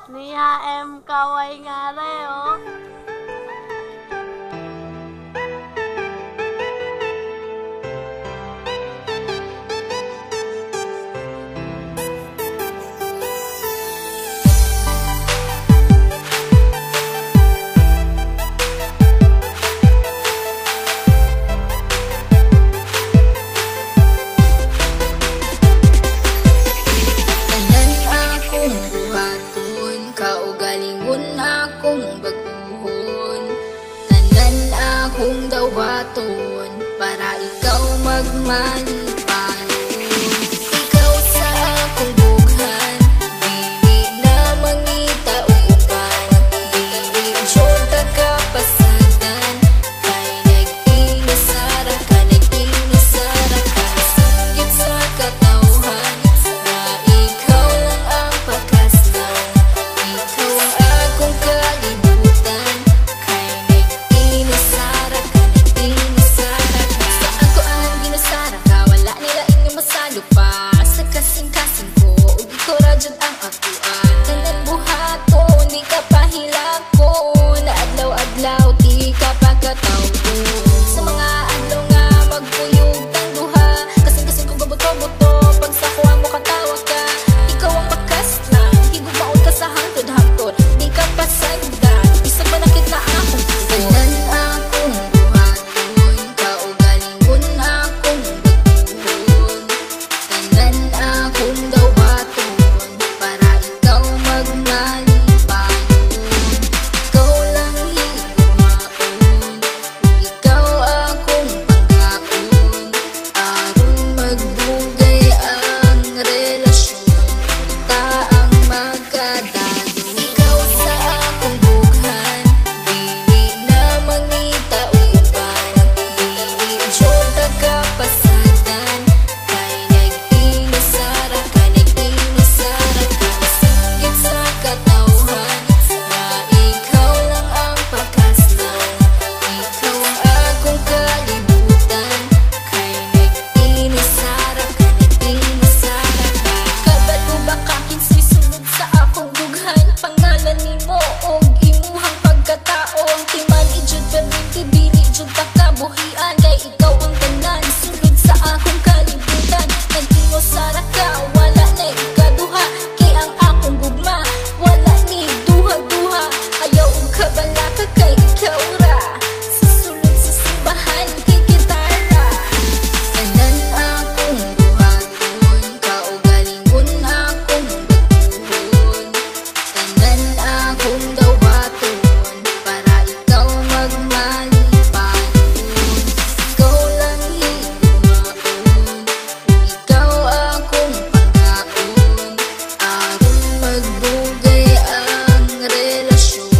Niya em kaway nga reo. Kung daw baton para ikaw magmalipan. Ikaw sa akong bughan, dili na mangita upan. Dili jota ka pasadan, kay nag-inasara ka, nag-inasara ka. Sanggit sa katawhan, na ikaw lang ang pakaslan. Ikaw ang akong kalibutan, kay nag-inasara ka. Pa sa kasing-kasing ko, ug ikaw radyod ang akuan. Tanan buhato, di ka pahilakon. Na adlaw-adlaw, di ka pagkatawdo. Sa mga adlaw nga magpuyog tang duha, kasing-kasing ko gabuto-buto. Pag sa kuha mo katawa ka, ikaw ang pakaslan. Higugmaon ka sa hangtod-hangtod, di ka pasagdan. Isang banakit na akong tugon. Tanan akong buhaton, kaugalingon akong kung daw baton para ikaw magmalipan. Ikaw lang higumaon, ikaw akong pangkaon. Aron magbugay ang relasyon, ta ang magkadalo. Ikaw sa akong bughan, dili na mangita uban. Dili jota ka pasadan, katawhan, na ikaw lang ang pakaslan. Ikaw ang akong kalibutan, kay nag-inasara ka, nag-inasara ka. Kabalo ba ka kinsay sunod sa akong bughan? Pangalan nimo og imuhang pagkatao. Ang timan ijud perminti, dili jud ta kabuhian. Kay ikaw ang tanan, sunod sa akong kalibutan. Nag-inasara ka, wala na ikaduha. Kay ang akong gugma, wala ni duha-duha. Ayaw ang kabala ka, kay ikaw ra. Sa sulod sa simbahan, kay gitara. Tanan akong buhaton, kaugalingon akong batuhon. Tanan akong daw baton para ikaw magmalipan. Ikaw lang higumaon, ikaw akong pangkaon. Aron magbugay ang relasyon,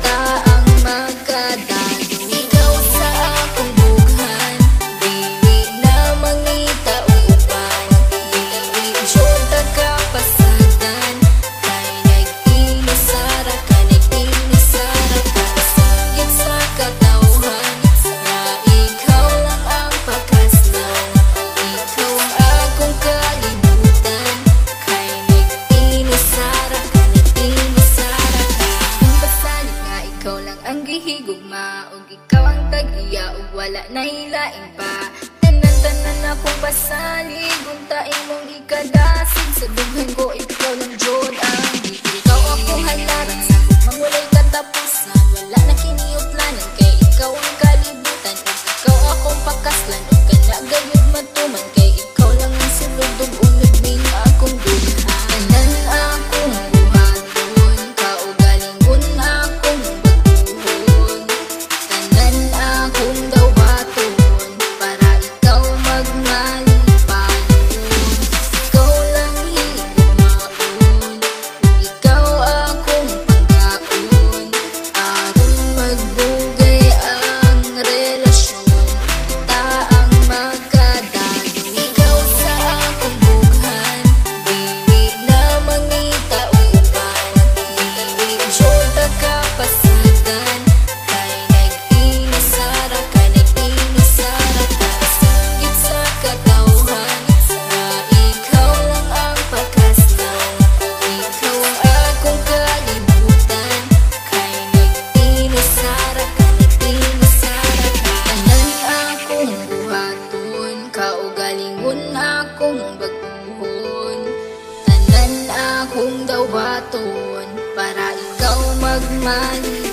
ta ang magkadalo. Ikaw sa akong bughan, dili na mangita upan. Dili jota ka pasadan, kay nag-inasara ka, nag-inasara ka. Sanggit sa katawhan, na ikaw lang ang pakaslan. Ikaw ang akong kalibutan, kay nag-inasara ka, nag-inasara ka. Kung pasalig nga ikaw lang ang gihigugma, ug ikaw ang tag-iya, ug wala na hilain pa. Tanan-tanan akong pasalig, unta imong ikadasig. Sa dughan ko ikaw lang jud ang di. Ikaw akong halaran, sa hugmang walay katapusan. Wala na kiniutlanan, kay ikaw ang kalibutan. Ug ikaw akong pakaslan, ug kana gayud matuman. Kay ikaw lang ang sulod, ug unod ning akong dughan. Tanan akong buhaton, kaugalingon akong batuhon. Tanan akong daw baton para ikaw magmalipan. Ikaw lang higumaon, buhaton para ikaw magmali.